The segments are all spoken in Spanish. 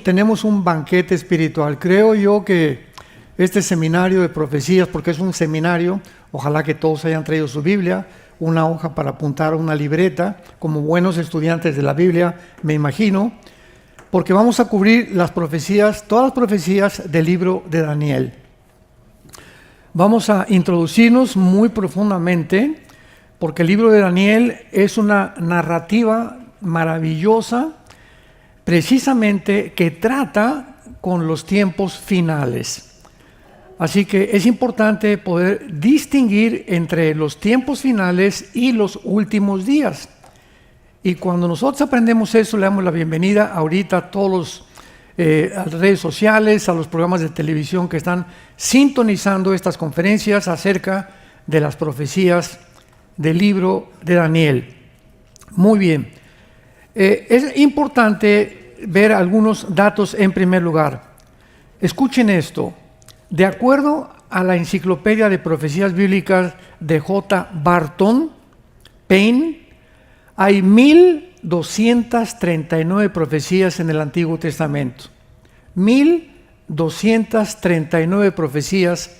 tenemos un banquete espiritual. Creo yo que este seminario de profecías, porque es un seminario, ojalá que todos hayan traído su Biblia, una hoja para apuntar, una libreta, como buenos estudiantes de la Biblia, me imagino, porque vamos a cubrir las profecías, todas las profecías del libro de Daniel. Vamos a introducirnos muy profundamente, porque el libro de Daniel es una narrativa maravillosa, precisamente que trata con los tiempos finales. Así que es importante poder distinguir entre los tiempos finales y los últimos días. Y cuando nosotros aprendemos eso, le damos la bienvenida ahorita a todos a las redes sociales, a los programas de televisión que están sintonizando estas conferencias acerca de las profecías del libro de Daniel. Muy bien. Es importante ver algunos datos en primer lugar. Escuchen esto. De acuerdo a la Enciclopedia de Profecías Bíblicas de J. Barton Payne, hay 1239 profecías en el Antiguo Testamento. 1239 profecías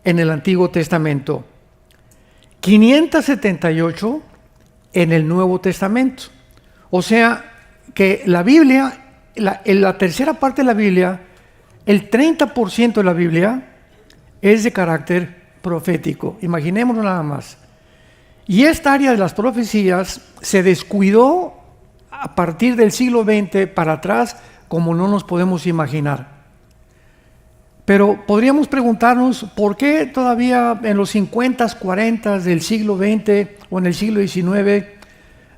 en el Antiguo Testamento. 578 en el Nuevo Testamento. O sea que la Biblia, la tercera parte de la Biblia, el 30% de la Biblia es de carácter profético. Imaginémonos nada más. Y esta área de las profecías se descuidó a partir del siglo XX para atrás, como no nos podemos imaginar. Pero podríamos preguntarnos por qué todavía en los 50s, 40s del siglo XX o en el siglo XIX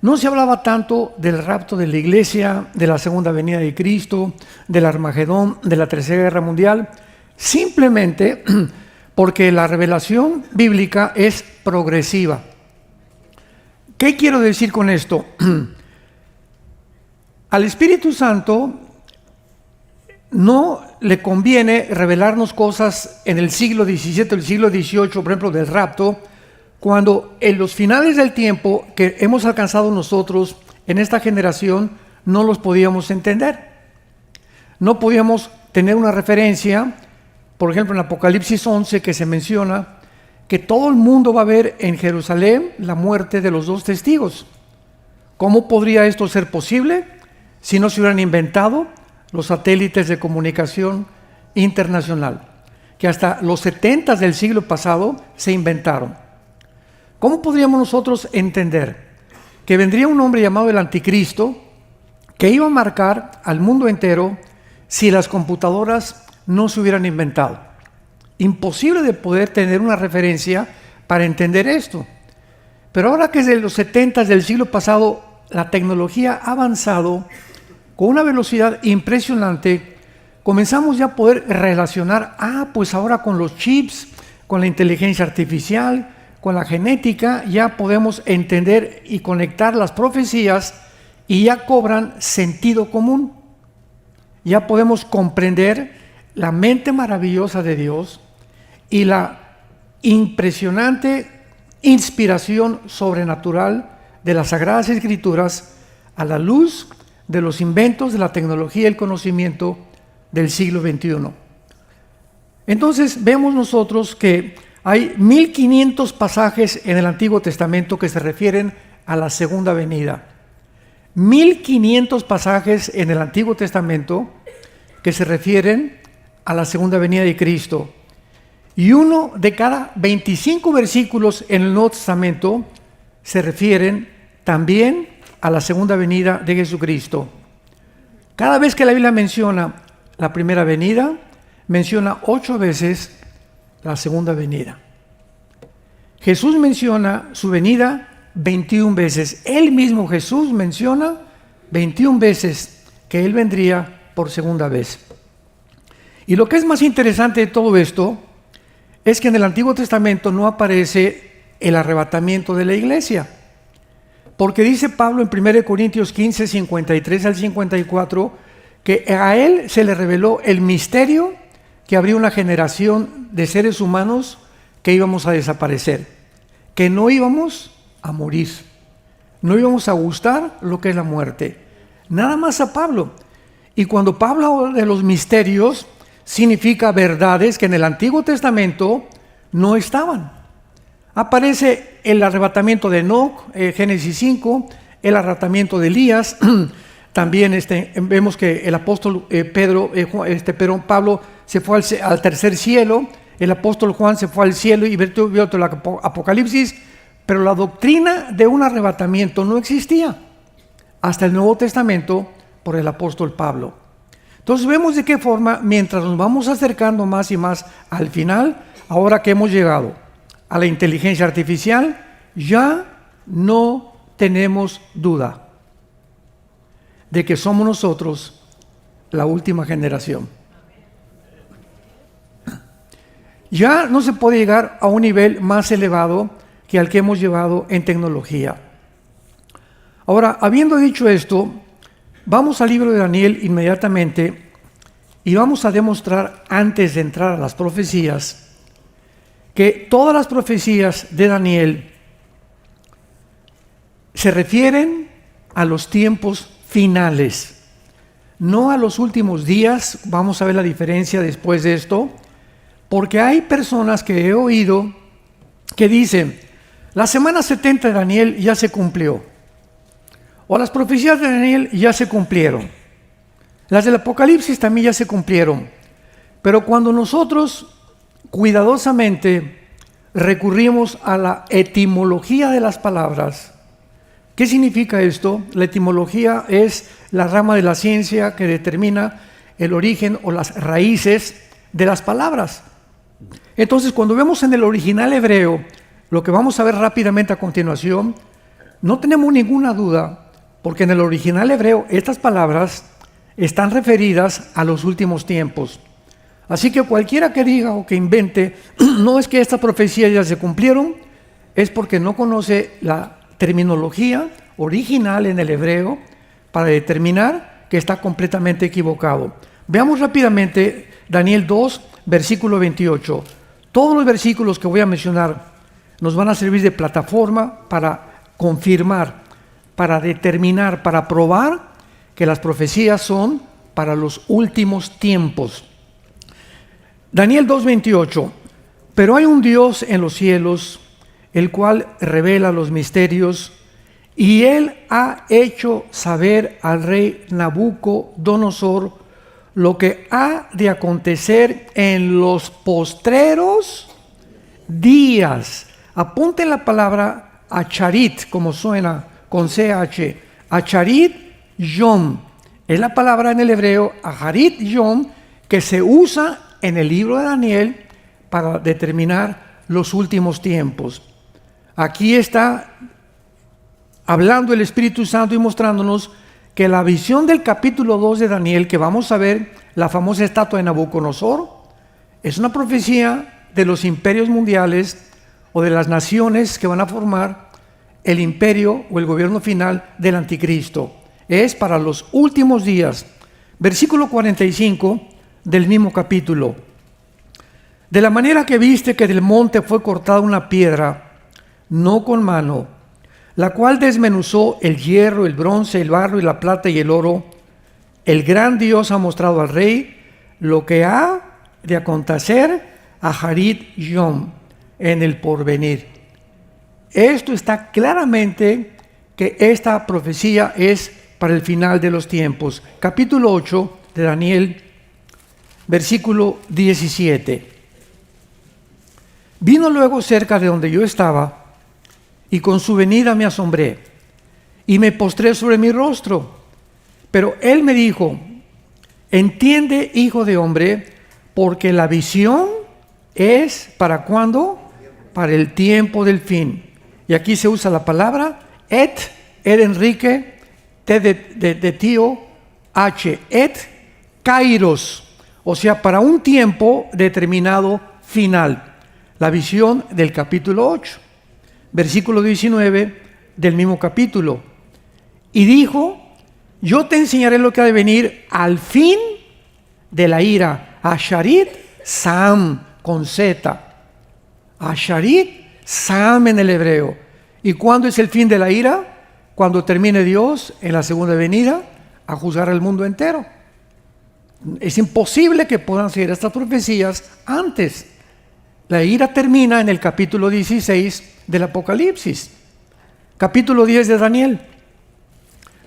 no se hablaba tanto del rapto de la iglesia, de la segunda venida de Cristo, del Armagedón, de la Tercera Guerra Mundial, simplemente porque la revelación bíblica es progresiva. ¿Qué quiero decir con esto? Al Espíritu Santo no le conviene revelarnos cosas en el siglo XVII, el siglo XVIII, por ejemplo, del rapto, cuando en los finales del tiempo que hemos alcanzado nosotros en esta generación no los podíamos entender. No podíamos tener una referencia, por ejemplo, en Apocalipsis 11, que se menciona que todo el mundo va a ver en Jerusalén la muerte de los dos testigos. ¿Cómo podría esto ser posible si no se hubieran inventado los satélites de comunicación internacional, que hasta los 70s del siglo pasado se inventaron? ¿Cómo podríamos nosotros entender que vendría un hombre llamado el Anticristo que iba a marcar al mundo entero si las computadoras no se hubieran inventado? Imposible de poder tener una referencia para entender esto. Pero ahora que desde los 70s del siglo pasado la tecnología ha avanzado con una velocidad impresionante, comenzamos ya a poder relacionar, pues ahora con los chips, con la inteligencia artificial, con la genética, ya podemos entender y conectar las profecías y ya cobran sentido común. Ya podemos comprender la mente maravillosa de Dios y la impresionante inspiración sobrenatural de las Sagradas Escrituras a la luz de los inventos de la tecnología y el conocimiento del siglo XXI. Entonces vemos nosotros que hay 1500 pasajes en el Antiguo Testamento que se refieren a la segunda venida. 1500 pasajes en el Antiguo Testamento que se refieren a la segunda venida de Cristo. Y uno de cada 25 versículos en el Nuevo Testamento se refieren también a la segunda venida de Jesucristo. Cada vez que la Biblia menciona la primera venida, menciona 8 veces la segunda venida. Jesús menciona su venida 21 veces. Él mismo, Jesús, menciona 21 veces que Él vendría por segunda vez. Y lo que es más interesante de todo esto es que en el Antiguo Testamento no aparece el arrebatamiento de la iglesia. Porque dice Pablo en 1 Corintios 15, 53 al 54, que a Él se le reveló el misterio que habría una generación de seres humanos que íbamos a desaparecer, que no íbamos a morir, no íbamos a gustar lo que es la muerte. Nada más a Pablo. Y cuando Pablo habla de los misterios, significa verdades que en el Antiguo Testamento no estaban. Aparece el arrebatamiento de Enoc, Génesis 5, el arrebatamiento de Elías. También vemos que el apóstol Pablo se fue al tercer cielo, el apóstol Juan se fue al cielo y vio todo el Apocalipsis, pero la doctrina de un arrebatamiento no existía hasta el Nuevo Testamento por el apóstol Pablo. Entonces vemos de qué forma, mientras nos vamos acercando más y más al final, ahora que hemos llegado a la inteligencia artificial, ya no tenemos duda de que somos nosotros la última generación. Ya no se puede llegar a un nivel más elevado que al que hemos llevado en tecnología. Ahora, habiendo dicho esto, vamos al libro de Daniel inmediatamente y vamos a demostrar, antes de entrar a las profecías, que todas las profecías de Daniel se refieren a los tiempos finales, no a los últimos días. Vamos a ver la diferencia después de esto, porque hay personas que he oído que dicen, la semana 70 de Daniel ya se cumplió, o las profecías de Daniel ya se cumplieron, las del Apocalipsis también ya se cumplieron, pero cuando nosotros cuidadosamente recurrimos a la etimología de las palabras. ¿Qué significa esto? La etimología es la rama de la ciencia que determina el origen o las raíces de las palabras. Entonces, cuando vemos en el original hebreo, lo que vamos a ver rápidamente a continuación, no tenemos ninguna duda, porque en el original hebreo estas palabras están referidas a los últimos tiempos. Así que cualquiera que diga o que invente, no es que estas profecías ya se cumplieron, es porque no conoce la terminología original en el hebreo para determinar que está completamente equivocado. Veamos rápidamente Daniel 2, versículo 28. Todos los versículos que voy a mencionar nos van a servir de plataforma para confirmar, para determinar, para probar que las profecías son para los últimos tiempos. Daniel 2:28. Pero hay un Dios en los cielos, el cual revela los misterios, y él ha hecho saber al rey Nabucodonosor lo que ha de acontecer en los postreros días. Apunten la palabra acharit, como suena, con CH. Acharit yom. Es la palabra en el hebreo, acharit yom, que se usa en el libro de Daniel para determinar los últimos tiempos. Aquí está hablando el Espíritu Santo y mostrándonos que la visión del capítulo 2 de Daniel, que vamos a ver, la famosa estatua de Nabucodonosor, es una profecía de los imperios mundiales o de las naciones que van a formar el imperio o el gobierno final del anticristo. Es para los últimos días. Versículo 45 del mismo capítulo. De la manera que viste que del monte fue cortada una piedra, no con mano, la cual desmenuzó el hierro, el bronce, el barro y la plata y el oro, el gran Dios ha mostrado al rey lo que ha de acontecer a Harit Yom en el porvenir. Esto está claramente que esta profecía es para el final de los tiempos. Capítulo 8 de Daniel, versículo 17. Vino luego cerca de donde yo estaba, y con su venida me asombré, y me postré sobre mi rostro. Pero él me dijo, entiende, hijo de hombre, porque la visión es ¿para cuándo? Para el tiempo del fin. Y aquí se usa la palabra et Enrique, T de tío, H, et kairos, o sea, para un tiempo determinado final. La visión del capítulo 8, versículo 19 del mismo capítulo. Y dijo, yo te enseñaré lo que ha de venir al fin de la ira. Asharit Sam, con Z. Asharit Sam en el hebreo. ¿Y cuándo es el fin de la ira? Cuando termine Dios en la segunda venida a juzgar al mundo entero. Es imposible que puedan ser estas profecías antes. La ira termina en el capítulo 16 del Apocalipsis. Capítulo 10 de Daniel,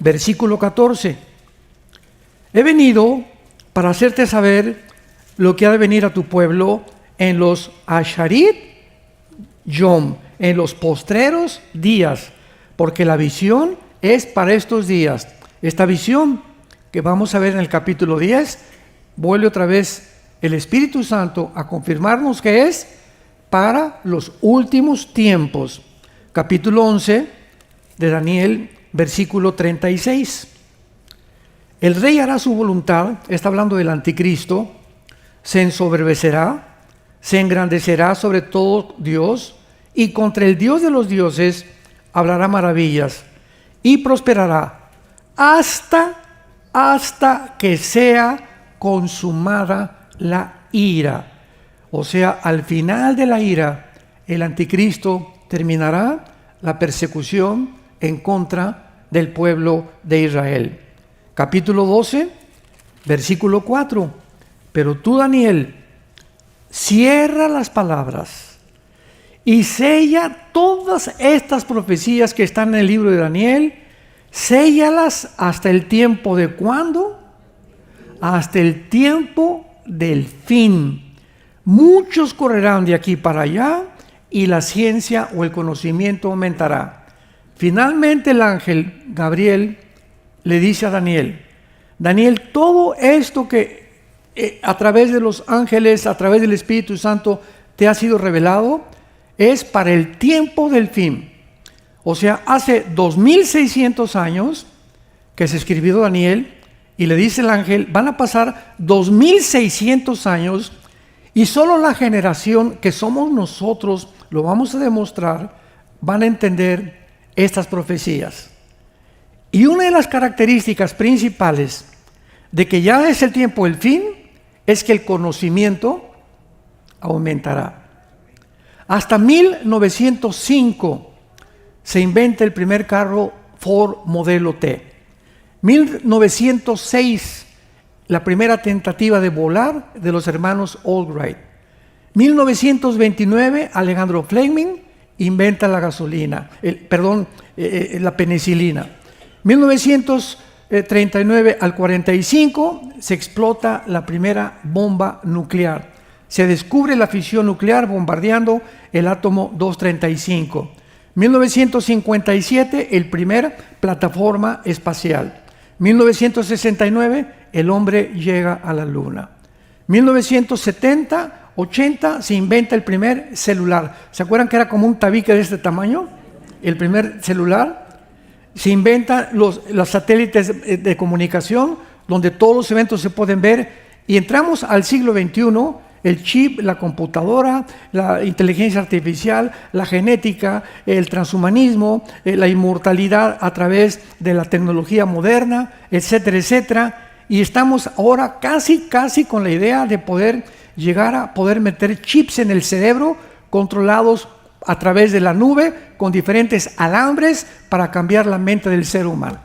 versículo 14. He venido para hacerte saber lo que ha de venir a tu pueblo en los Asharit Yom, en los postreros días, porque la visión es para estos días. Esta visión que vamos a ver en el capítulo 10, vuelve otra vez el Espíritu Santo a confirmarnos que es para los últimos tiempos. Capítulo 11 de Daniel, versículo 36. El rey hará su voluntad, está hablando del anticristo, se ensoberbecerá, se engrandecerá sobre todo Dios, y contra el Dios de los dioses hablará maravillas, y prosperará hasta que sea consumada la ira. O sea, al final de la ira, el anticristo terminará la persecución en contra del pueblo de Israel. Capítulo 12, versículo 4. Pero tú, Daniel, cierra las palabras y sella todas estas profecías que están en el libro de Daniel. Séllalas hasta el tiempo de ¿cuándo? Hasta el tiempo del fin. Muchos correrán de aquí para allá y la ciencia o el conocimiento aumentará. Finalmente el ángel Gabriel le dice a Daniel, Daniel, todo esto que a través de los ángeles, a través del Espíritu Santo te ha sido revelado, es para el tiempo del fin. O sea, hace 2600 años que se escribió Daniel, y le dice el ángel, van a pasar 2600 años y solo la generación que somos nosotros, lo vamos a demostrar, van a entender estas profecías. Y una de las características principales de que ya es el tiempo del fin es que el conocimiento aumentará. Hasta 1905 se inventa el primer carro Ford modelo T. 1906, la primera tentativa de volar de los hermanos Albright. 1929, Alejandro Fleming inventa la gasolina, la penicilina. 1939 al 45 se explota la primera bomba nuclear. Se descubre la fisión nuclear bombardeando el átomo 235. 1957, el primer plataforma espacial. 1969, el hombre llega a la luna. 1970, 80, se inventa el primer celular. ¿Se acuerdan que era como un tabique de este tamaño? El primer celular. Se inventan los satélites de comunicación, donde todos los eventos se pueden ver. Y entramos al siglo XXI, el chip, la computadora, la inteligencia artificial, la genética, el transhumanismo, la inmortalidad a través de la tecnología moderna, etcétera, etcétera. Y estamos ahora casi con la idea de poder llegar a poder meter chips en el cerebro controlados a través de la nube con diferentes alambres para cambiar la mente del ser humano.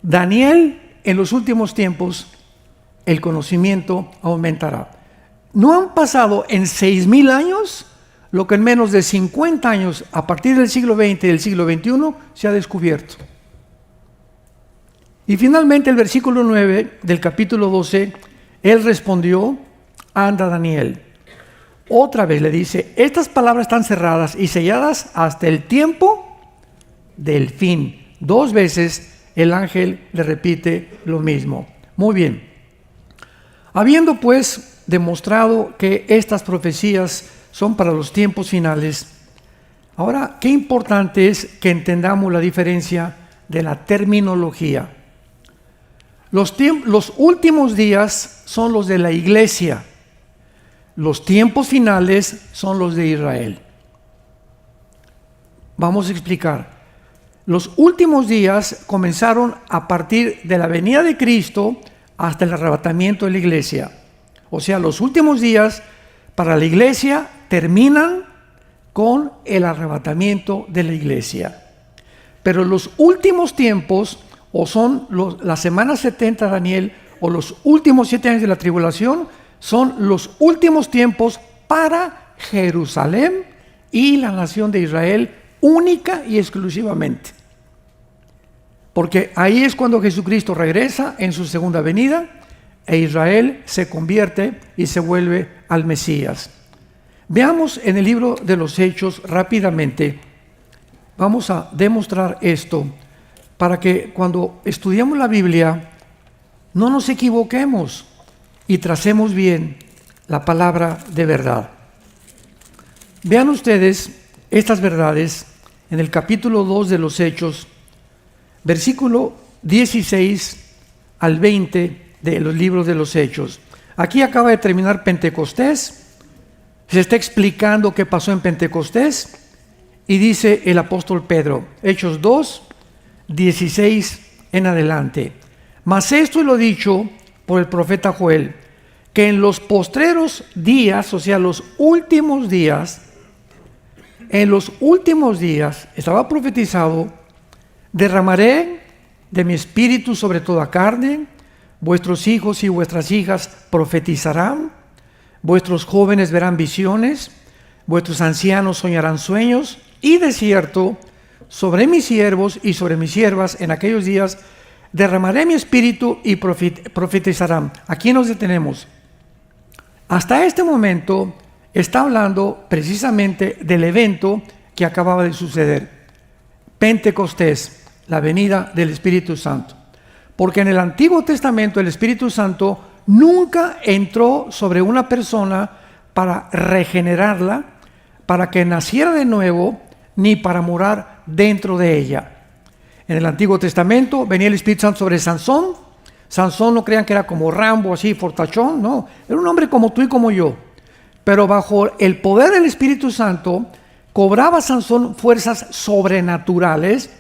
Daniel, en los últimos tiempos, el conocimiento aumentará. No han pasado en 6,000 años lo que en menos de 50 años, a partir del siglo XX y del siglo XXI, se ha descubierto. Y finalmente el versículo 9 del capítulo 12, él respondió, anda Daniel. Otra vez le dice, estas palabras están cerradas y selladas hasta el tiempo del fin. 2 veces el ángel le repite lo mismo. Muy bien. Habiendo pues demostrado que estas profecías son para los tiempos finales, ahora qué importante es que entendamos la diferencia de la terminología. Los últimos días son los de la iglesia, los tiempos finales son los de Israel. Vamos a explicar. Los últimos días comenzaron a partir de la venida de Cristo hasta el arrebatamiento de la iglesia. O sea, los últimos días para la iglesia terminan con el arrebatamiento de la iglesia. Pero los últimos tiempos o son las semanas 70 de Daniel, o los últimos 7 años de la tribulación, son los últimos tiempos para Jerusalén y la nación de Israel, única y exclusivamente. Porque ahí es cuando Jesucristo regresa en su segunda venida e Israel se convierte y se vuelve al Mesías. Veamos en el libro de los Hechos rápidamente. Vamos a demostrar esto para que cuando estudiamos la Biblia no nos equivoquemos y tracemos bien la palabra de verdad. Vean ustedes estas verdades en el capítulo 2 de los Hechos, versículo 16 al 20 de los libros de los Hechos. Aquí acaba de terminar Pentecostés, se está explicando qué pasó en Pentecostés y dice el apóstol Pedro, Hechos 2, 16 en adelante. Mas esto lo dicho por el profeta Joel, que en los postreros días, o sea, los últimos días, en los últimos días, estaba profetizado, derramaré de mi espíritu sobre toda carne, vuestros hijos y vuestras hijas profetizarán, vuestros jóvenes verán visiones, vuestros ancianos soñarán sueños, y de cierto, sobre mis siervos y sobre mis siervas en aquellos días, derramaré mi espíritu y profetizarán. Aquí nos detenemos. Hasta este momento está hablando precisamente del evento que acababa de suceder. Pentecostés, la venida del Espíritu Santo. Porque en el Antiguo Testamento el Espíritu Santo nunca entró sobre una persona para regenerarla, para que naciera de nuevo, ni para morar dentro de ella. En el Antiguo Testamento venía el Espíritu Santo sobre Sansón. Sansón, no crean que era como Rambo, así, fortachón, no. Era un hombre como tú y como yo. Pero bajo el poder del Espíritu Santo, cobraba Sansón fuerzas sobrenaturales,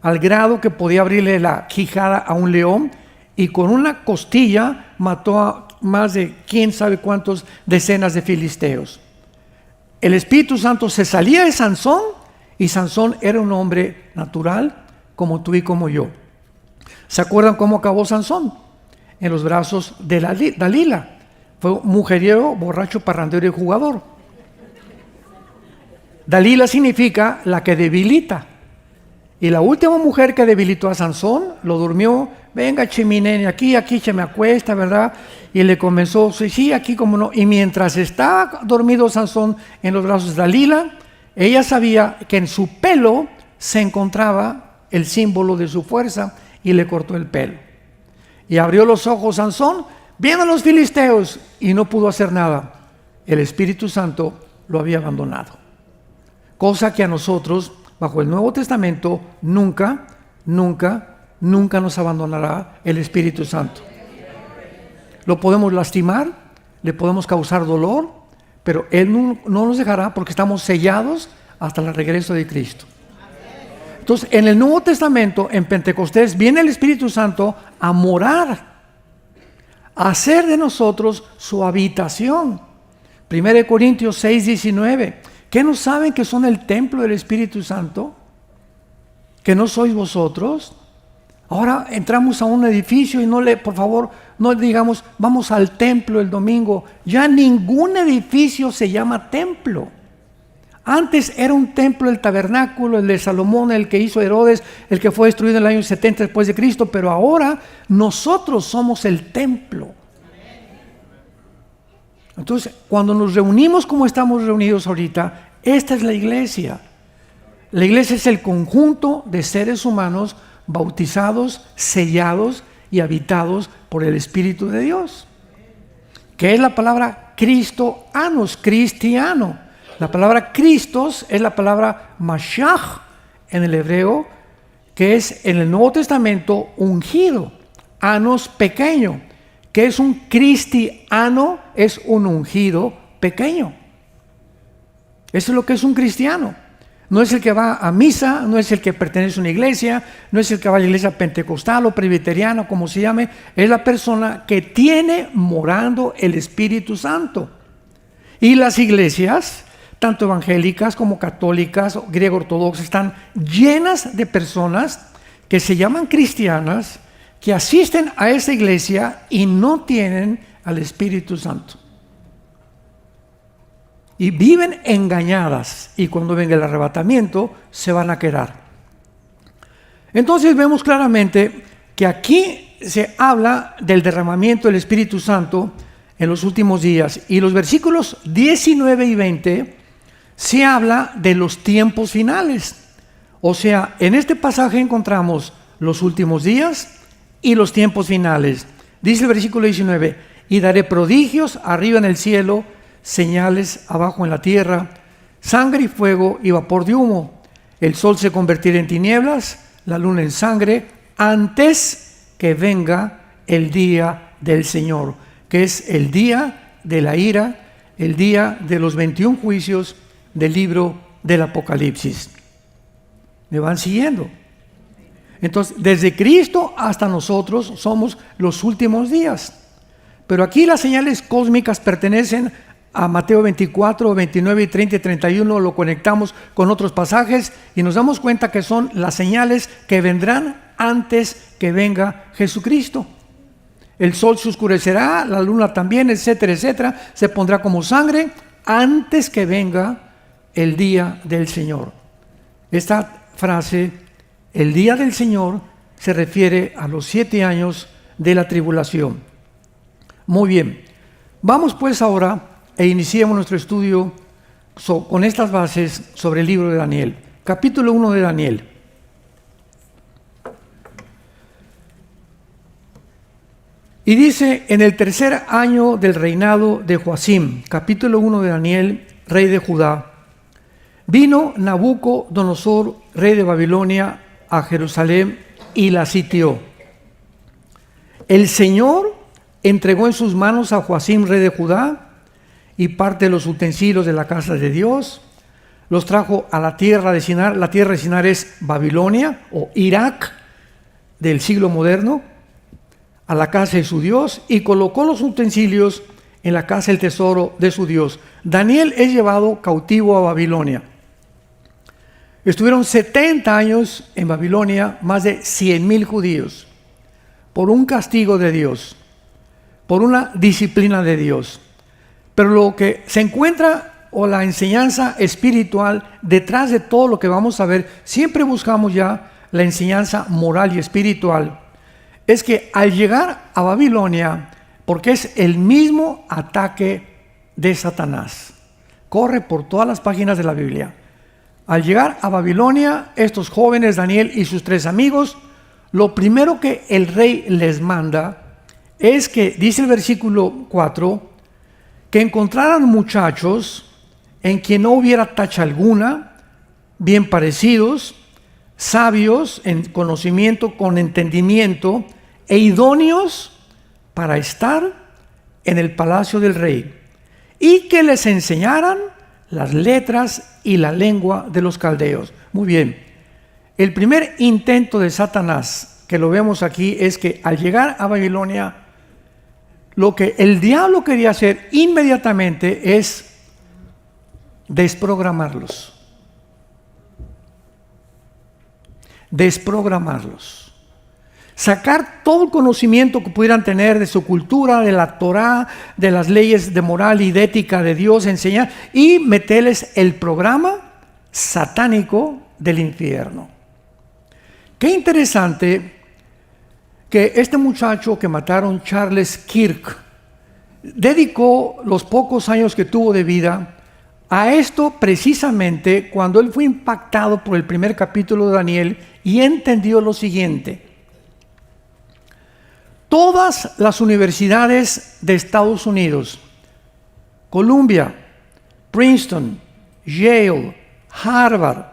al grado que podía abrirle la quijada a un león, y con una costilla mató a más de quién sabe cuántos decenas de filisteos. El Espíritu Santo se salía de Sansón, y Sansón era un hombre natural, como tú y como yo. ¿Se acuerdan cómo acabó Sansón? En los brazos de Dalila. Fue un mujeriego, borracho, parrandero y jugador. Dalila significa la que debilita. Y la última mujer que debilitó a Sansón, lo durmió, venga chiminene, aquí se me acuesta, ¿verdad? Y le comenzó, sí, aquí como no. Y mientras estaba dormido Sansón en los brazos de Dalila, ella sabía que en su pelo se encontraba el símbolo de su fuerza y le cortó el pelo. Y abrió los ojos Sansón, viendo a los filisteos, y no pudo hacer nada. El Espíritu Santo lo había abandonado. Cosa que a nosotros, bajo el Nuevo Testamento, nunca nos abandonará el Espíritu Santo. Lo podemos lastimar, le podemos causar dolor, pero Él no nos dejará porque estamos sellados hasta el regreso de Cristo. Entonces, en el Nuevo Testamento, en Pentecostés, viene el Espíritu Santo a morar, a hacer de nosotros su habitación. 1 Corintios 6, 19. ¿Qué no saben que son el templo del Espíritu Santo? ¿Que no sois vosotros? Ahora entramos a un edificio y por favor, no digamos, vamos al templo el domingo. Ya ningún edificio se llama templo. Antes era un templo el tabernáculo, el de Salomón, el que hizo Herodes, el que fue destruido en el año 70 después de Cristo, pero ahora nosotros somos el templo. Entonces, cuando nos reunimos como estamos reunidos ahorita, esta es la iglesia. La iglesia es el conjunto de seres humanos bautizados, sellados y habitados por el Espíritu de Dios. ¿Qué es la palabra Cristoanos? Cristiano. La palabra Cristos es la palabra Mashiach en el hebreo, que es en el Nuevo Testamento ungido. Anos, pequeño. ¿Qué es un cristiano? Es un ungido pequeño. Eso es lo que es un cristiano. No es el que va a misa, no es el que pertenece a una iglesia, no es el que va a la iglesia pentecostal o presbiteriana, como se llame. Es la persona que tiene morando el Espíritu Santo. Y las iglesias, tanto evangélicas como católicas, griego-ortodoxas, están llenas de personas que se llaman cristianas, que asisten a esa iglesia y no tienen al Espíritu Santo. Y viven engañadas, y cuando venga el arrebatamiento se van a quedar. Entonces vemos claramente que aquí se habla del derramamiento del Espíritu Santo en los últimos días, y los versículos 19 y 20 se habla de los tiempos finales. O sea, en este pasaje encontramos los últimos días y los tiempos finales. Dice el versículo 19: y daré prodigios arriba en el cielo, señales abajo en la tierra, sangre y fuego y vapor de humo. El sol se convertirá en tinieblas, la luna en sangre, antes que venga el día del Señor, que es el día de la ira, el día de los 21 juicios del libro del Apocalipsis. ¿Me van siguiendo? Entonces, desde Cristo hasta nosotros somos los últimos días. Pero aquí las señales cósmicas pertenecen a Mateo 24, 29 y 30 y 31. Lo conectamos con otros pasajes y nos damos cuenta que son las señales que vendrán antes que venga Jesucristo. El sol se oscurecerá, la luna también, etcétera, etcétera. Se pondrá como sangre antes que venga el día del Señor. Esta frase, el día del Señor, se refiere a los 7 años de la tribulación. Muy bien, vamos pues ahora e iniciemos nuestro estudio con estas bases sobre el libro de Daniel. Capítulo 1 de Daniel. Y dice: en el tercer año del reinado de Joacim, capítulo 1 de Daniel, rey de Judá, vino Nabucodonosor, rey de Babilonia, a Jerusalén y la sitió. El Señor entregó en sus manos a Joacim, rey de Judá, y parte de los utensilios de la casa de Dios. Los trajo a la tierra de Sinar. La tierra de Sinar es Babilonia o Irak del siglo moderno, a la casa de su Dios, y colocó los utensilios en la casa del tesoro de su Dios. Daniel es llevado cautivo a Babilonia. Estuvieron 70 años en Babilonia, más de 100,000 judíos, por un castigo de Dios, por una disciplina de Dios. Pero lo que se encuentra, o la enseñanza espiritual detrás de todo lo que vamos a ver, siempre buscamos ya la enseñanza moral y espiritual, es que al llegar a Babilonia, porque es el mismo ataque de Satanás, corre por todas las páginas de la Biblia. Al llegar a Babilonia, estos jóvenes, Daniel y sus 3 amigos, lo primero que el rey les manda es que, dice el versículo 4, que encontraran muchachos en quien no hubiera tacha alguna, bien parecidos, sabios en conocimiento, con entendimiento, e idóneos para estar en el palacio del rey, y que les enseñaran las letras y la lengua de los caldeos. Muy bien, el primer intento de Satanás, que lo vemos aquí, es que al llegar a Babilonia, lo que el diablo quería hacer inmediatamente es desprogramarlos. Sacar todo el conocimiento que pudieran tener de su cultura, de la Torá, de las leyes de moral y de ética de Dios, enseñar y meterles el programa satánico del infierno. Qué interesante que este muchacho que mataron, Charles Kirk, dedicó los pocos años que tuvo de vida a esto precisamente cuando él fue impactado por el primer capítulo de Daniel y entendió lo siguiente. Todas las universidades de Estados Unidos, Columbia, Princeton, Yale, Harvard,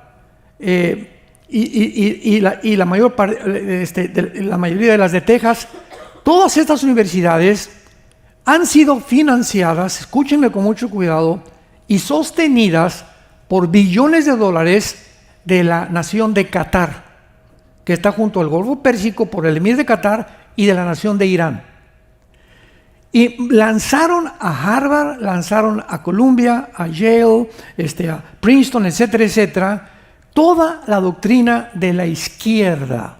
y la mayoría de las de Texas, todas estas universidades han sido financiadas, escúchenme con mucho cuidado, y sostenidas por billones de dólares de la nación de Qatar, que está junto al Golfo Pérsico, por el emir de Qatar y de la nación de Irán. Y lanzaron a Harvard, lanzaron a Columbia, a Yale, a Princeton, etcétera, etcétera, toda la doctrina de la izquierda.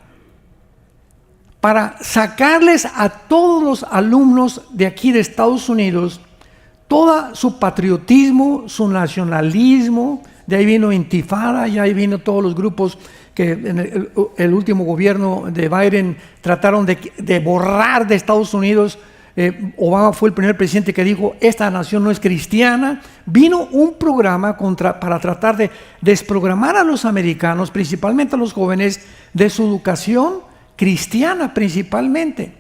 para sacarles a todos los alumnos de aquí de Estados Unidos todo su patriotismo, su nacionalismo. De ahí vino Intifada, y ahí vino todos los grupos que en el último gobierno de Biden trataron de borrar de Estados Unidos. Obama fue el primer presidente que dijo, esta nación no es cristiana. Vino un programa para tratar de desprogramar a los americanos, principalmente a los jóvenes, de su educación cristiana principalmente.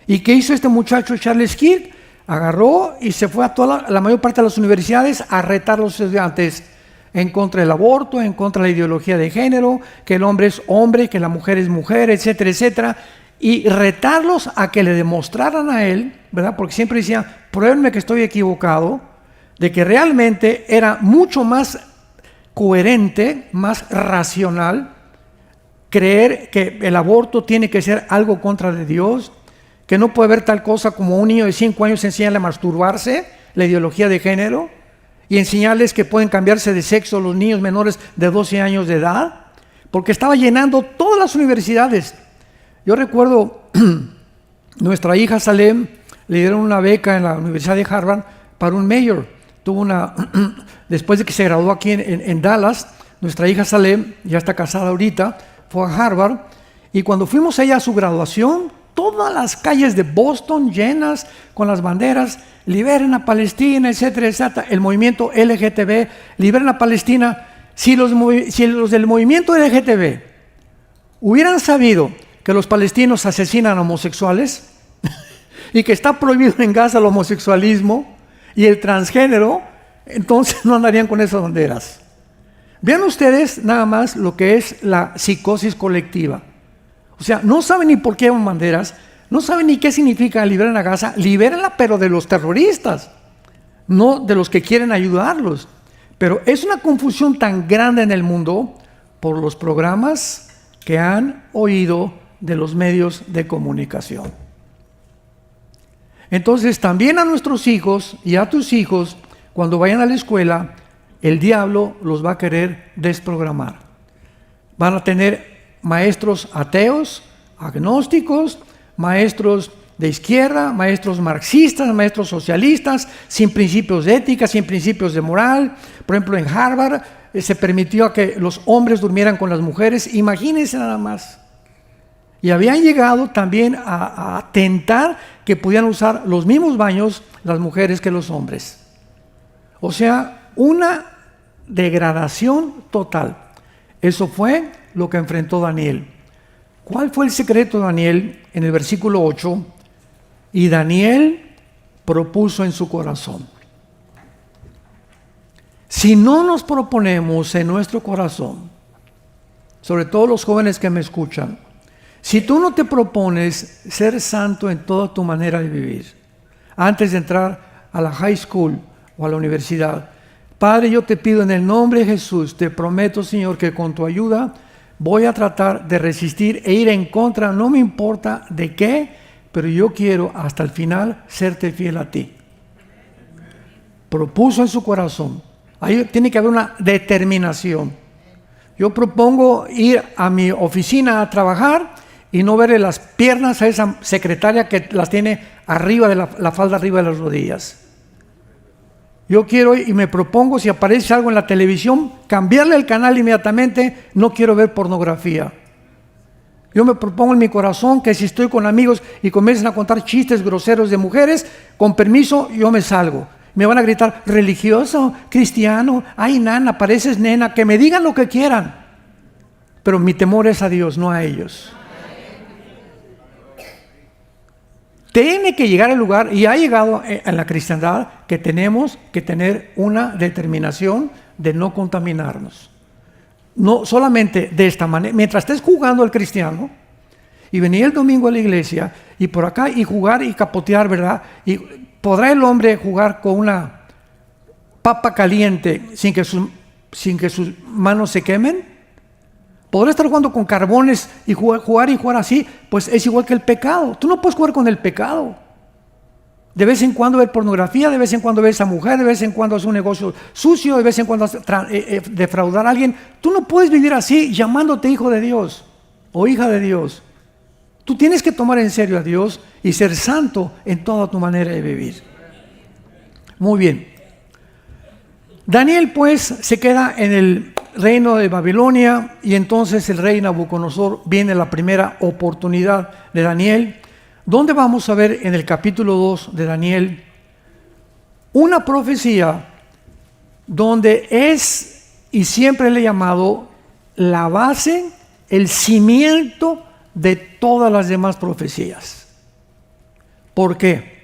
¿Y qué hizo este muchacho Charles Kirk? Agarró y se fue a la mayor parte de las universidades a retar a los estudiantes en contra del aborto, en contra de la ideología de género, que el hombre es hombre, que la mujer es mujer, etcétera, etcétera, y retarlos a que le demostraran a él, ¿verdad? Porque siempre decía, pruébenme que estoy equivocado, de que realmente era mucho más coherente, más racional, creer que el aborto tiene que ser algo contra de Dios, que no puede haber tal cosa como un niño de 5 años enseñarle a masturbarse, la ideología de género, y enseñarles que pueden cambiarse de sexo los niños menores de 12 años de edad, porque estaba llenando todas las universidades. Yo recuerdo, nuestra hija Salem le dieron una beca en la Universidad de Harvard para un mayor. Después de que se graduó aquí en Dallas, nuestra hija Salem, ya está casada ahorita, fue a Harvard, y cuando fuimos allá a su graduación, todas las calles de Boston llenas con las banderas, liberen a Palestina, etcétera, etcétera, el movimiento LGTB, liberen a Palestina. Si los del movimiento LGTB hubieran sabido que los palestinos asesinan a homosexuales y que está prohibido en Gaza el homosexualismo y el transgénero, entonces no andarían con esas banderas. Vean ustedes nada más lo que es la psicosis colectiva. O sea, no saben ni por qué llevan banderas, no saben ni qué significa liberen a Gaza. Libérenla, pero de los terroristas, no de los que quieren ayudarlos. Pero es una confusión tan grande en el mundo por los programas que han oído de los medios de comunicación. Entonces, también a nuestros hijos y a tus hijos, cuando vayan a la escuela, el diablo los va a querer desprogramar. Van a tener maestros ateos, agnósticos, maestros de izquierda, maestros marxistas, maestros socialistas, sin principios de ética, sin principios de moral. Por ejemplo, en Harvard se permitió que los hombres durmieran con las mujeres. Imagínense nada más. Y habían llegado también a tentar que pudieran usar los mismos baños las mujeres que los hombres. O sea, una degradación total. Eso fue lo que enfrentó Daniel. ¿Cuál fue el secreto de Daniel? En el versículo 8, y Daniel propuso en su corazón. Si no nos proponemos en nuestro corazón, sobre todo los jóvenes que me escuchan, si tú no te propones ser santo en toda tu manera de vivir, antes de entrar a la high school o a la universidad, Padre, yo te pido en el nombre de Jesús, te prometo, Señor, que con tu ayuda voy a tratar de resistir e ir en contra, no me importa de qué, pero yo quiero hasta el final serte fiel a ti. Propuso en su corazón. Ahí tiene que haber una determinación. Yo propongo ir a mi oficina a trabajar y no verle las piernas a esa secretaria que las tiene arriba de la falda, arriba de las rodillas. Yo quiero y me propongo, si aparece algo en la televisión, cambiarle el canal inmediatamente. No quiero ver pornografía. Yo me propongo en mi corazón que si estoy con amigos y comienzan a contar chistes groseros de mujeres, con permiso, yo me salgo. Me van a gritar, religioso, cristiano, ay nana, pareces nena, que me digan lo que quieran. Pero mi temor es a Dios, no a ellos. Tiene que llegar al lugar, y ha llegado en la cristiandad, que tenemos que tener una determinación de no contaminarnos. No solamente de esta manera, mientras estés jugando al cristiano, y venir el domingo a la iglesia, y por acá, y jugar y capotear, ¿verdad? Y ¿podrá el hombre jugar con una papa caliente sin que sus manos se quemen? ¿Podrá estar jugando con carbones y jugar así? Pues es igual que el pecado. Tú no puedes jugar con el pecado. De vez en cuando ver pornografía, de vez en cuando ver a esa mujer, de vez en cuando hacer un negocio sucio, de vez en cuando defraudar a alguien. Tú no puedes vivir así llamándote hijo de Dios o hija de Dios. Tú tienes que tomar en serio a Dios y ser santo en toda tu manera de vivir. Muy bien. Daniel pues se queda en el reino de Babilonia y entonces el rey Nabucodonosor, viene la primera oportunidad de Daniel, donde vamos a ver en el capítulo 2 de Daniel una profecía donde es, y siempre le he llamado, la base, el cimiento de todas las demás profecías. ¿Por qué?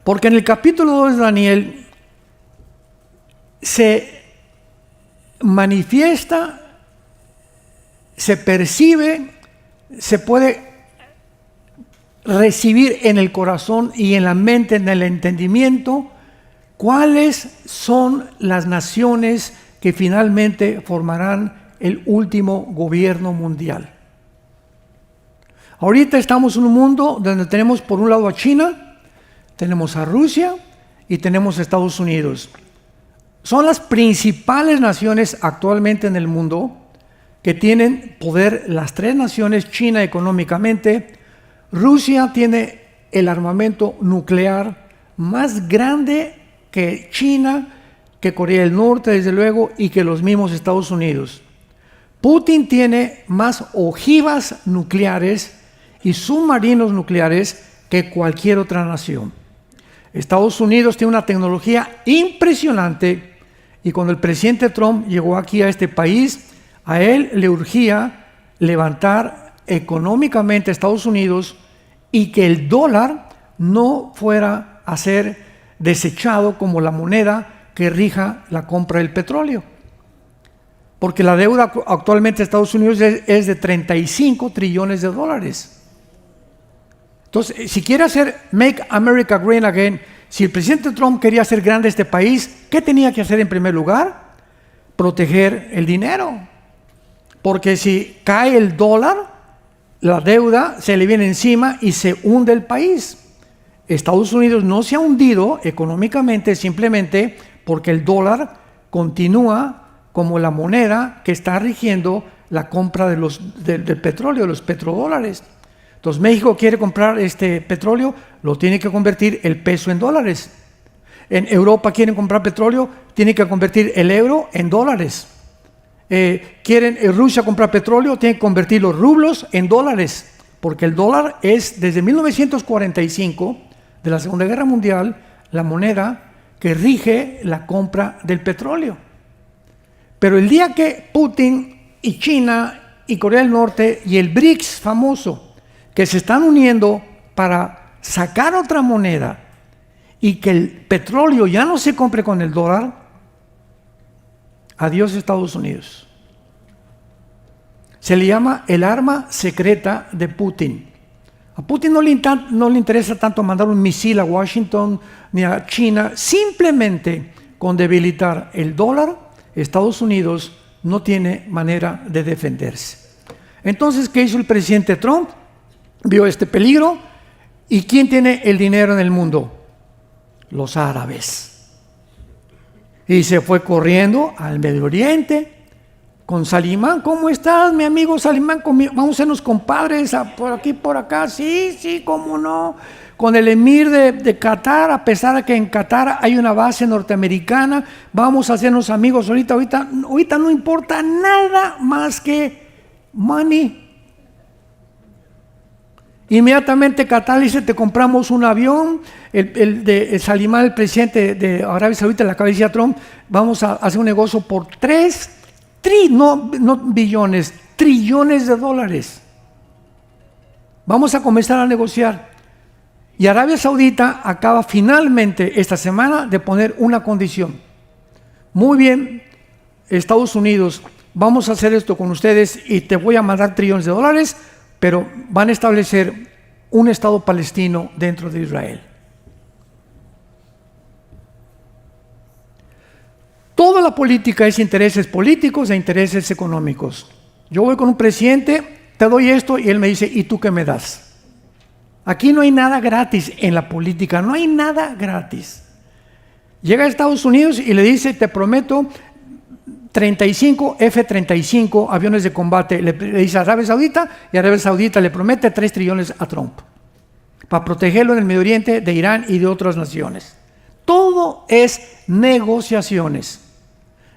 Porque en el capítulo 2 de Daniel se manifiesta, se percibe, se puede recibir en el corazón y en la mente, en el entendimiento, cuáles son las naciones que finalmente formarán el último gobierno mundial. Ahorita estamos en un mundo donde tenemos por un lado a China, tenemos a Rusia y tenemos a Estados Unidos. Son las principales naciones actualmente en el mundo que tienen poder. Las tres naciones: China económicamente, Rusia tiene el armamento nuclear más grande que China, que Corea del Norte desde luego, y que los mismos Estados Unidos. Putin tiene más ojivas nucleares y submarinos nucleares que cualquier otra nación. Estados Unidos tiene una tecnología impresionante, y cuando el presidente Trump llegó aquí a este país, a él le urgía levantar económicamente a Estados Unidos y que el dólar no fuera a ser desechado como la moneda que rija la compra del petróleo. Porque la deuda actualmente de Estados Unidos es de 35 trillones de dólares. Entonces, si quiere hacer Make America Great Again, si el presidente Trump quería hacer grande este país, ¿qué tenía que hacer en primer lugar? Proteger el dinero. Porque si cae el dólar, la deuda se le viene encima y se hunde el país. Estados Unidos no se ha hundido económicamente simplemente porque el dólar continúa como la moneda que está rigiendo la compra del petróleo, de los petrodólares. Entonces México quiere comprar este petróleo, lo tiene que convertir el peso en dólares. En Europa quieren comprar petróleo, tiene que convertir el euro en dólares. Quieren Rusia comprar petróleo, tiene que convertir los rublos en dólares, porque el dólar es desde 1945, de la Segunda Guerra Mundial, la moneda que rige la compra del petróleo. Pero el día que Putin y China y Corea del Norte y el BRICS famoso, que se están uniendo para sacar otra moneda y que el petróleo ya no se compre con el dólar, adiós Estados Unidos. Se le llama el arma secreta de Putin. A Putin no le interesa tanto mandar un misil a Washington ni a China. Simplemente con debilitar el dólar, Estados Unidos no tiene manera de defenderse. Entonces, ¿qué hizo el presidente Trump? Vio este peligro. ¿Y quién tiene el dinero en el mundo? Los árabes. Y se fue corriendo al Medio Oriente con Salimán. ¿Cómo estás, mi amigo Salimán? Vamos a sernos compadres por aquí, por acá. Sí, cómo no. Con el emir de Qatar, a pesar de que en Qatar hay una base norteamericana, vamos a hacernos amigos. Ahorita no importa nada más que money. Inmediatamente Qatar dice: te compramos un avión. El Salimán, el presidente de Arabia Saudita, le acaba de decir a Trump: vamos a hacer un negocio por 3 billones, trillones de dólares. Vamos a comenzar a negociar. Y Arabia Saudita acaba finalmente esta semana de poner una condición. Muy bien, Estados Unidos, vamos a hacer esto con ustedes y te voy a mandar trillones de dólares, pero van a establecer un Estado palestino dentro de Israel. Toda la política es intereses políticos e intereses económicos. Yo voy con un presidente, te doy esto, y él me dice: ¿y tú qué me das? Aquí no hay nada gratis en la política, no hay nada gratis. Llega a Estados Unidos y le dice: te prometo 35 F-35 aviones de combate le dice a Arabia Saudita, y Arabia Saudita le promete 3 trillones a Trump para protegerlo en el Medio Oriente de Irán y de otras naciones. Todo es negociaciones.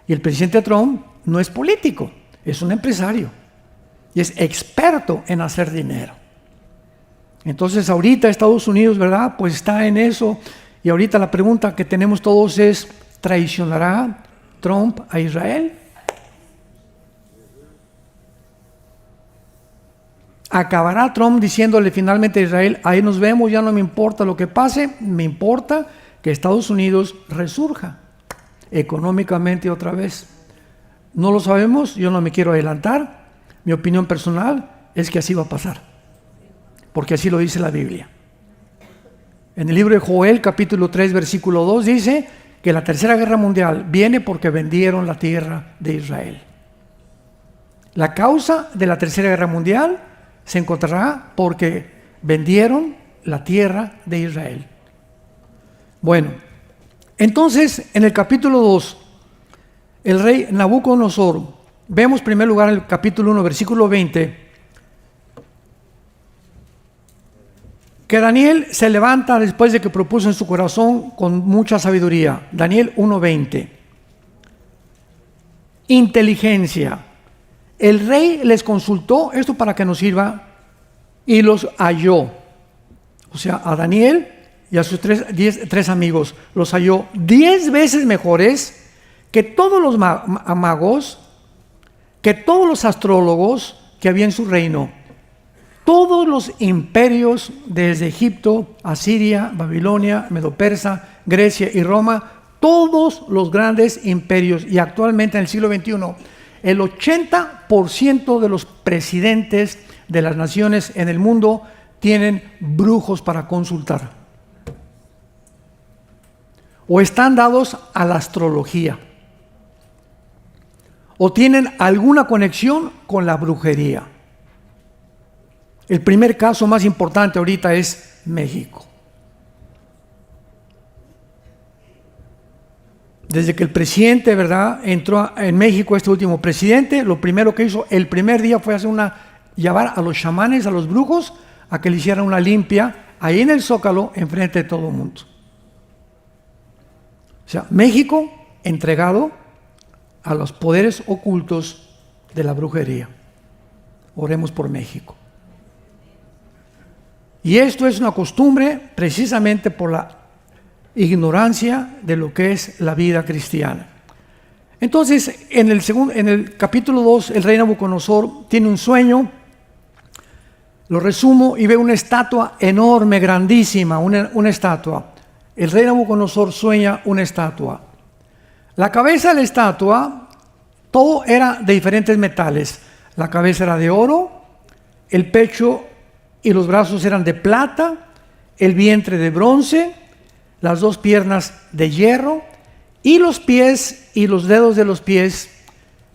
Y el presidente Trump no es político, es un empresario y es experto en hacer dinero. Entonces ahorita Estados Unidos, ¿verdad?, pues está en eso. Y ahorita la pregunta que tenemos todos es: ¿traicionará Trump a Israel? ¿Acabará Trump diciéndole finalmente a Israel: ahí nos vemos, ya no me importa lo que pase, me importa que Estados Unidos resurja económicamente otra vez? No lo sabemos, yo no me quiero adelantar. Mi opinión personal es que así va a pasar, porque así lo dice la Biblia. En el libro de Joel, capítulo 3, versículo 2, dice que la tercera guerra mundial viene porque vendieron la tierra de Israel. La causa de la tercera guerra mundial se encontrará porque vendieron la tierra de Israel. Bueno, entonces en el capítulo 2, el rey Nabucodonosor, vemos en primer lugar en el capítulo 1, versículo 20, que Daniel se levanta después de que propuso en su corazón con mucha sabiduría. Daniel 1:20. Inteligencia. El rey les consultó, esto para que nos sirva, y los halló. O sea, a Daniel y a sus tres amigos los halló 10 veces mejores que todos los magos, que todos los astrólogos que había en su reino. Todos los imperios desde Egipto, Asiria, Babilonia, Medo-Persa, Grecia y Roma, todos los grandes imperios, y actualmente en el siglo XXI, el 80% de los presidentes de las naciones en el mundo tienen brujos para consultar, o están dados a la astrología, o tienen alguna conexión con la brujería. El primer caso más importante ahorita es México. Desde que el presidente, ¿verdad?, entró en México, este último presidente, lo primero que hizo el primer día fue llevar a los chamanes, a los brujos, a que le hicieran una limpia ahí en el Zócalo, enfrente de todo el mundo. O sea, México entregado a los poderes ocultos de la brujería. Oremos por México. Y esto es una costumbre precisamente por la ignorancia de lo que es la vida cristiana. Entonces, en el capítulo 2, el rey Nabucodonosor tiene un sueño, lo resumo, y ve una estatua enorme, grandísima, una estatua. El rey Nabucodonosor sueña una estatua. La cabeza de la estatua, todo era de diferentes metales. La cabeza era de oro, el pecho y los brazos eran de plata, el vientre de bronce, las 2 piernas de hierro, y los pies y los dedos de los pies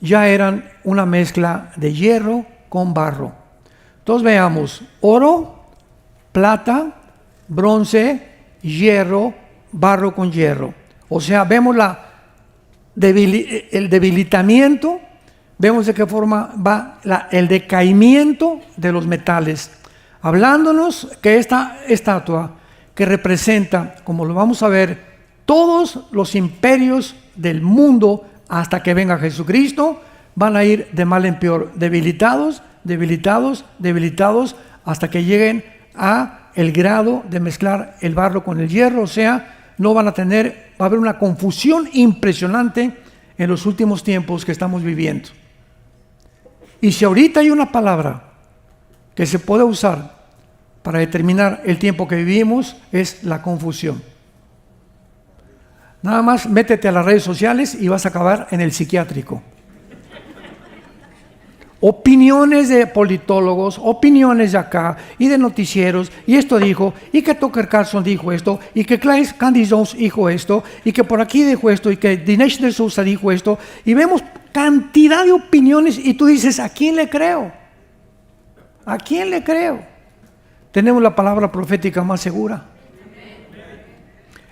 ya eran una mezcla de hierro con barro. Entonces veamos: oro, plata, bronce, hierro, barro con hierro. O sea, vemos el debilitamiento, vemos de qué forma va el decaimiento de los metales. Hablándonos que esta estatua, que representa, como lo vamos a ver, todos los imperios del mundo hasta que venga Jesucristo, van a ir de mal en peor, debilitados, hasta que lleguen a el grado de mezclar el barro con el hierro. O sea, va a haber una confusión impresionante en los últimos tiempos que estamos viviendo. Y si ahorita hay una palabra que se puede usar para determinar el tiempo que vivimos, es la confusión. Nada más métete a las redes sociales y vas a acabar en el psiquiátrico. Opiniones de politólogos, opiniones de acá y de noticieros, y esto dijo, y que Tucker Carlson dijo esto, y que Candy Jones dijo esto, y que por aquí dijo esto, y que Dinesh D'Souza dijo esto, y vemos cantidad de opiniones, y tú dices: ¿a quién le creo? ¿A quién le creo? Tenemos la palabra profética más segura.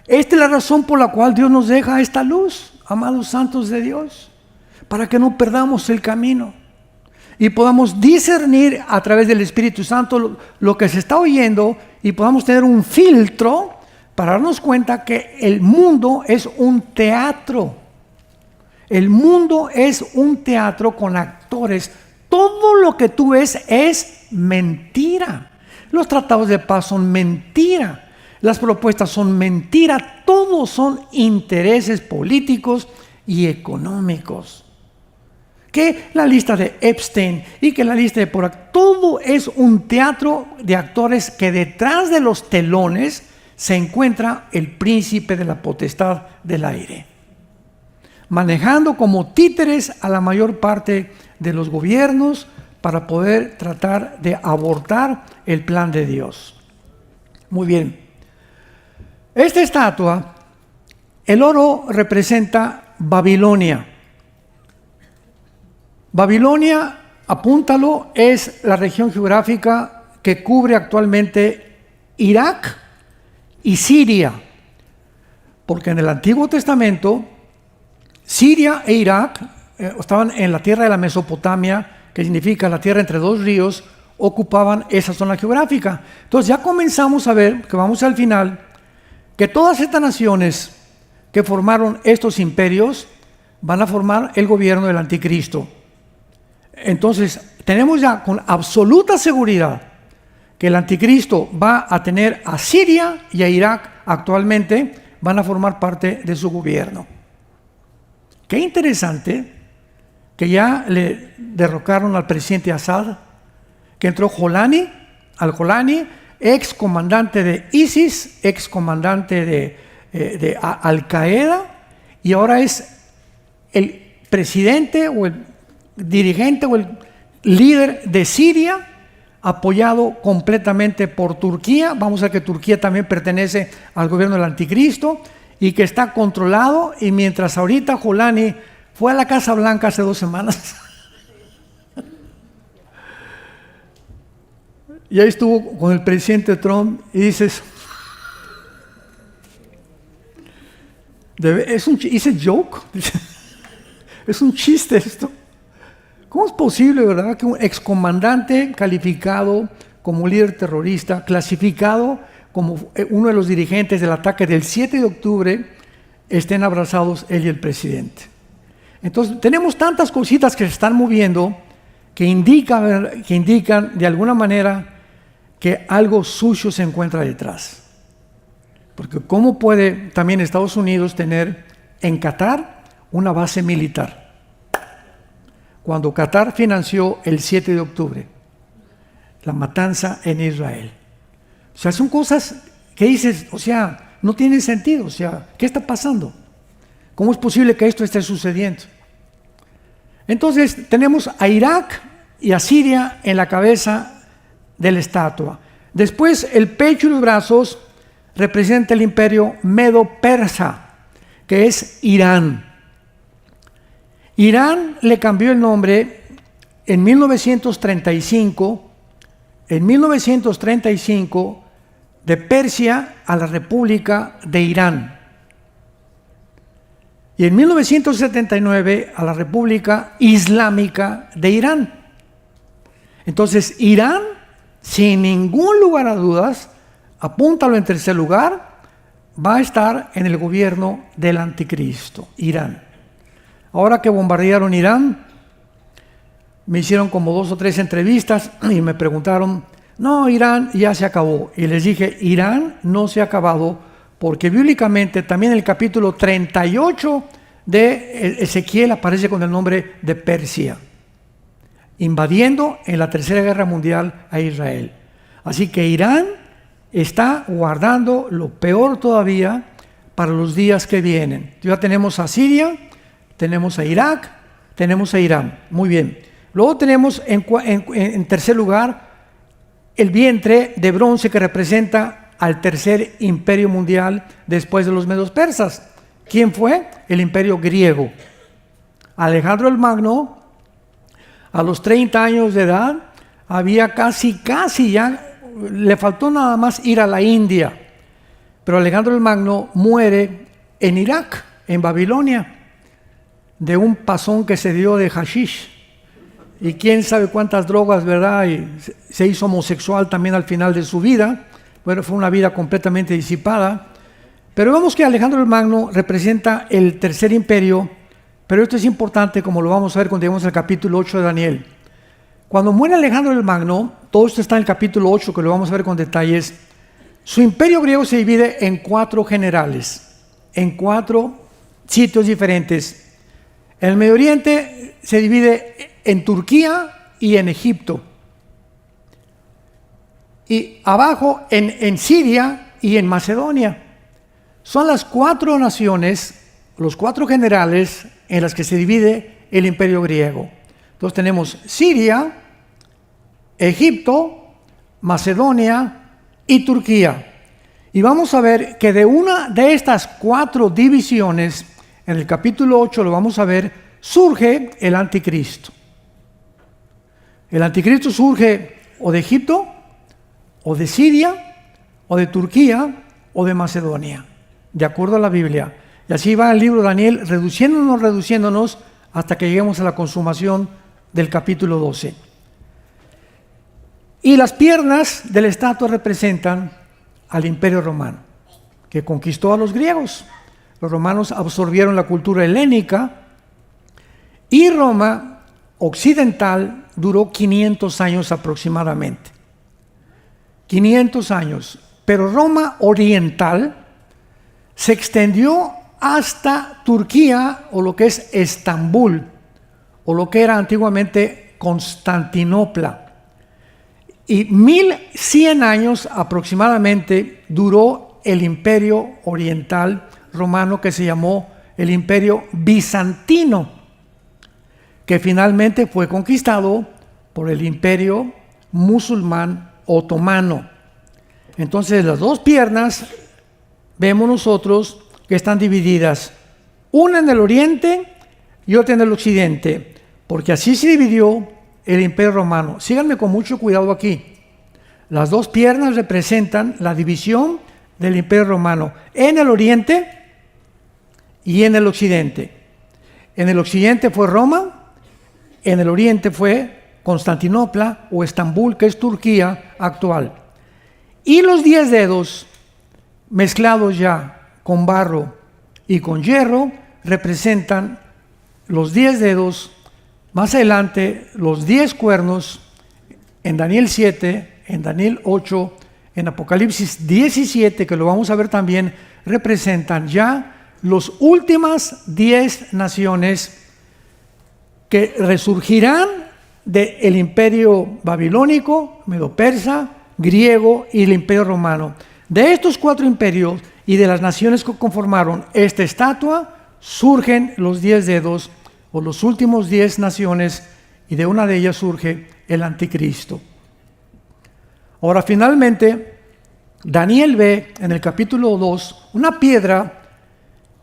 Esta es la razón por la cual Dios nos deja esta luz, amados santos de Dios, para que no perdamos el camino y podamos discernir a través del Espíritu Santo lo que se está oyendo y podamos tener un filtro para darnos cuenta que el mundo es un teatro. El mundo es un teatro con actores. Todo lo que tú ves es mentira. Los tratados de paz son mentira. Las propuestas son mentira. Todos son intereses políticos y económicos. Que la lista de Epstein y que la lista de todo es un teatro de actores que detrás de los telones se encuentra el príncipe de la potestad del aire, manejando como títeres a la mayor parte de los gobiernos para poder tratar de abortar el plan de Dios. Muy bien. Esta estatua, el oro representa Babilonia. Babilonia, apúntalo, es la región geográfica que cubre actualmente Irak y Siria, porque en el Antiguo Testamento Siria e Irak estaban en la tierra de la Mesopotamia, que significa la tierra entre dos ríos, ocupaban esa zona geográfica. Entonces ya comenzamos a ver, que vamos al final, que todas estas naciones que formaron estos imperios van a formar el gobierno del anticristo. Entonces tenemos ya con absoluta seguridad que el anticristo va a tener a Siria y a Irak actualmente, van a formar parte de su gobierno. Qué interesante que ya le derrocaron al presidente Assad, que entró al-Jolani, ex comandante de ISIS, ex comandante de Al-Qaeda, y ahora es el presidente o el dirigente o el líder de Siria, apoyado completamente por Turquía. Vamos a ver que Turquía también pertenece al gobierno del anticristo y que está controlado, y mientras ahorita Jolani fue a la Casa Blanca hace 2 semanas y ahí estuvo con el presidente Trump y dices, ¿es un joke? ¿Es un chiste esto? ¿Cómo es posible, verdad, que un excomandante calificado como líder terrorista, clasificado como uno de los dirigentes del ataque del 7 de octubre, estén abrazados él y el presidente? Entonces, tenemos tantas cositas que se están moviendo que indican de alguna manera que algo sucio se encuentra detrás. Porque ¿cómo puede también Estados Unidos tener en Qatar una base militar? Cuando Qatar financió el 7 de octubre, la matanza en Israel. O sea, son cosas que dices, o sea, no tienen sentido. O sea, ¿qué está pasando? ¿Cómo es posible que esto esté sucediendo? Entonces, tenemos a Irak y a Siria en la cabeza de la estatua. Después, el pecho y los brazos representa el imperio medo-persa, que es Irán. Irán le cambió el nombre en 1935, de Persia a la República de Irán. Y en 1979 a la República Islámica de Irán. Entonces, Irán, sin ningún lugar a dudas, apúntalo en tercer lugar, va a estar en el gobierno del anticristo, Irán. Ahora que bombardearon Irán, me hicieron como 2 o 3 entrevistas y me preguntaron, no, Irán ya se acabó. Y les dije, Irán no se ha acabado, porque bíblicamente también el capítulo 38 de Ezequiel aparece con el nombre de Persia, invadiendo en la Tercera Guerra Mundial a Israel. Así que Irán está guardando lo peor todavía para los días que vienen. Ya tenemos a Siria, tenemos a Irak, tenemos a Irán. Muy bien. Luego tenemos en tercer lugar el vientre de bronce que representa al tercer imperio mundial después de los medos persas. ¿Quién fue? El imperio griego. Alejandro el Magno, a los 30 años de edad, había casi ya, le faltó nada más ir a la India. Pero Alejandro el Magno muere en Irak, en Babilonia. de un pasón que se dio de hashish. Y quién sabe cuántas drogas, ¿verdad? Y se hizo homosexual también al final de su vida. Bueno, fue una vida completamente disipada. Pero vemos que Alejandro el Magno representa el tercer imperio, pero esto es importante, como lo vamos a ver cuando lleguemos al capítulo 8 de Daniel. Cuando muere Alejandro el Magno, todo esto está en el capítulo 8, que lo vamos a ver con detalles. Su imperio griego se divide en 4 generales, en 4 sitios diferentes. En el Medio Oriente se divide en Turquía y en Egipto. Y abajo en Siria y en Macedonia. Son las 4 naciones, los 4 generales en las que se divide el imperio griego. Entonces tenemos Siria, Egipto, Macedonia y Turquía. Y vamos a ver que de una de estas 4 divisiones, en el capítulo 8 lo vamos a ver, surge el anticristo. El anticristo surge o de Egipto, o de Siria, o de Turquía, o de Macedonia, de acuerdo a la Biblia. Y así va el libro de Daniel, reduciéndonos, hasta que lleguemos a la consumación del capítulo 12. Y las piernas de la estatua representan al imperio romano, que conquistó a los griegos. Los romanos absorbieron la cultura helénica, y Roma occidental duró 500 años aproximadamente. 500 años. Pero Roma oriental se extendió hasta Turquía, o lo que es Estambul, o lo que era antiguamente Constantinopla. Y 1100 años aproximadamente duró el imperio oriental romano, que se llamó el imperio bizantino, que finalmente fue conquistado por el imperio musulmán otomano. Entonces las 2 piernas vemos nosotros que están divididas, una en el oriente y otra en el occidente, porque así se dividió el imperio romano. Síganme con mucho cuidado aquí. Las 2 piernas representan la división del imperio romano en el oriente y en el occidente. En el occidente fue Roma, en el oriente fue Constantinopla o Estambul, que es Turquía actual. Y los 10 dedos mezclados ya con barro y con hierro representan los 10 dedos. Más adelante, los 10 cuernos en Daniel 7, en Daniel 8, en Apocalipsis 17, que lo vamos a ver también, representan ya las últimas 10 naciones que resurgirán del imperio babilónico, medo-persa, griego y el imperio romano. De estos 4 imperios y de las naciones que conformaron esta estatua, surgen los 10 dedos, o los últimos 10 naciones, y de una de ellas surge el anticristo. Ahora, finalmente, Daniel ve en el capítulo 2 una piedra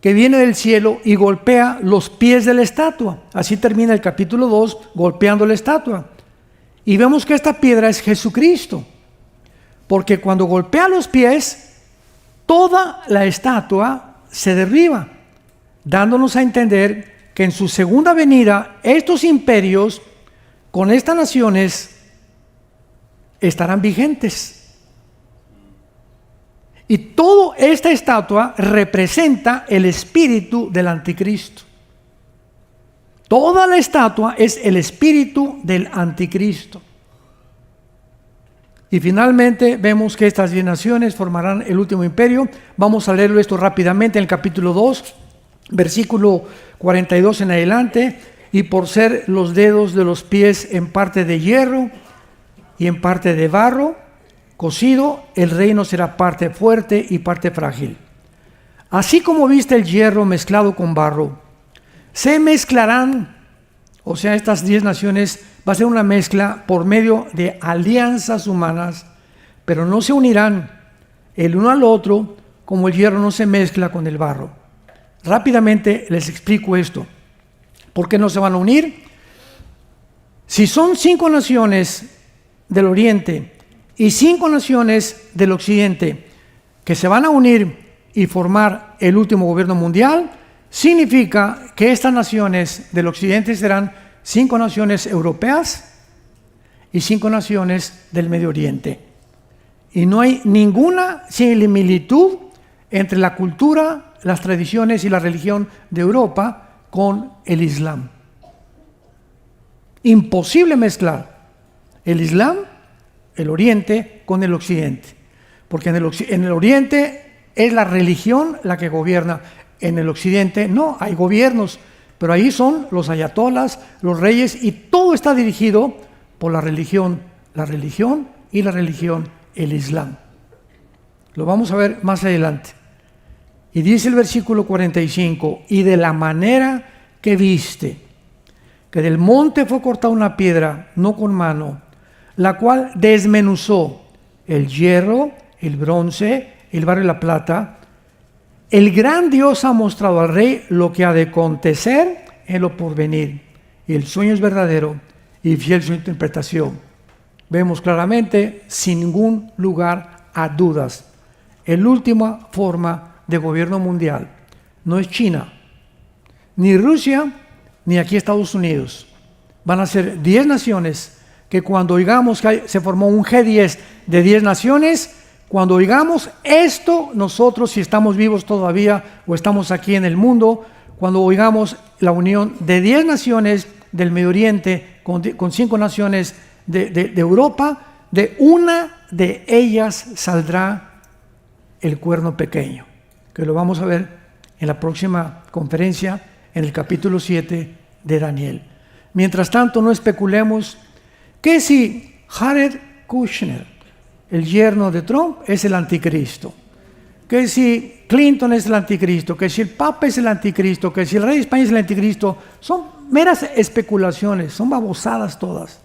que viene del cielo y golpea los pies de la estatua. Así termina el capítulo 2, golpeando la estatua. Y vemos que esta piedra es Jesucristo, porque cuando golpea los pies, toda la estatua se derriba, dándonos a entender que en su segunda venida, estos imperios con estas naciones estarán vigentes. Y toda esta estatua representa el espíritu del anticristo. Toda la estatua es el espíritu del anticristo. Y finalmente vemos que estas 10 naciones formarán el último imperio. Vamos a leerlo esto rápidamente en el capítulo 2, versículo 42 en adelante. Y por ser los dedos de los pies en parte de hierro y en parte de barro cocido, el reino será parte fuerte y parte frágil. Así como viste el hierro mezclado con barro, se mezclarán, o sea, estas 10 naciones va a ser una mezcla por medio de alianzas humanas, pero no se unirán el uno al otro como el hierro no se mezcla con el barro. Rápidamente les explico esto. ¿Por qué no se van a unir? Si son 5 naciones del oriente y 5 naciones del occidente que se van a unir y formar el último gobierno mundial, significa que estas naciones del occidente serán 5 naciones europeas y 5 naciones del Medio Oriente. Y no hay ninguna similitud entre la cultura, las tradiciones y la religión de Europa con el Islam. Imposible mezclar el Islam, el Oriente, con el Occidente. Porque en el Oriente es la religión la que gobierna. En el Occidente no, hay gobiernos, pero ahí son los ayatolas, los reyes, y todo está dirigido por la religión, el Islam. Lo vamos a ver más adelante. Y dice el versículo 45, y de la manera que viste, que del monte fue cortada una piedra, no con mano, la cual desmenuzó el hierro, el bronce, el barro y la plata. El gran Dios ha mostrado al rey lo que ha de acontecer en lo porvenir. Y el sueño es verdadero y fiel su interpretación. Vemos claramente, sin ningún lugar a dudas, la última forma de gobierno mundial no es China, ni Rusia, ni aquí Estados Unidos. Van a ser 10 naciones que cuando oigamos que se formó un G10 de 10 naciones, cuando oigamos esto, nosotros, si estamos vivos todavía o estamos aquí en el mundo, cuando oigamos la unión de 10 naciones del Medio Oriente con 5 naciones de Europa, de una de ellas saldrá el cuerno pequeño, que lo vamos a ver en la próxima conferencia, en el capítulo 7 de Daniel. Mientras tanto, no especulemos que si Jared Kushner, el yerno de Trump, es el anticristo, que si Clinton es el anticristo, que si el Papa es el anticristo, que si el rey de España es el anticristo, son meras especulaciones, son babosadas todas.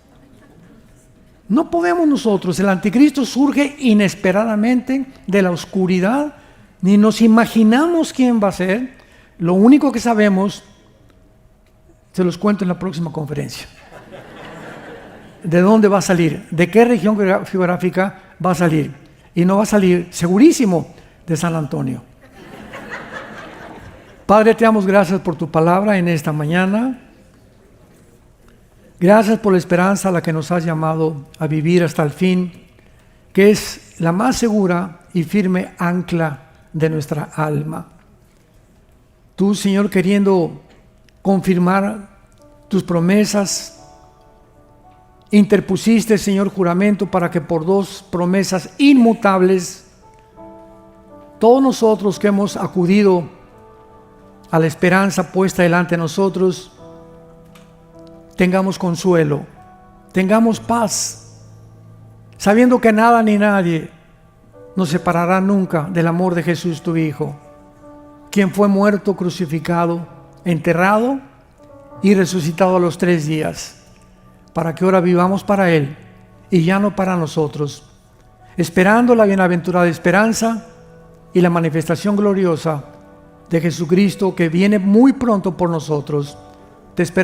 No podemos nosotros, el anticristo surge inesperadamente de la oscuridad, ni nos imaginamos quién va a ser. Lo único que sabemos, se los cuento en la próxima conferencia. ¿De dónde va a salir? ¿De qué región geográfica va a salir? Y no va a salir, segurísimo, de San Antonio. Padre, te damos gracias por tu palabra en esta mañana. Gracias por la esperanza a la que nos has llamado a vivir hasta el fin, que es la más segura y firme ancla de nuestra alma. Tú, Señor, queriendo confirmar tus promesas, interpusiste, Señor, juramento para que por 2 promesas inmutables, todos nosotros que hemos acudido a la esperanza puesta delante de nosotros, tengamos consuelo, tengamos paz, sabiendo que nada ni nadie nos separará nunca del amor de Jesús tu Hijo, quien fue muerto, crucificado, enterrado y resucitado a los 3 días, para que ahora vivamos para Él y ya no para nosotros, esperando la bienaventurada esperanza y la manifestación gloriosa de Jesucristo, que viene muy pronto por nosotros. Te esperamos.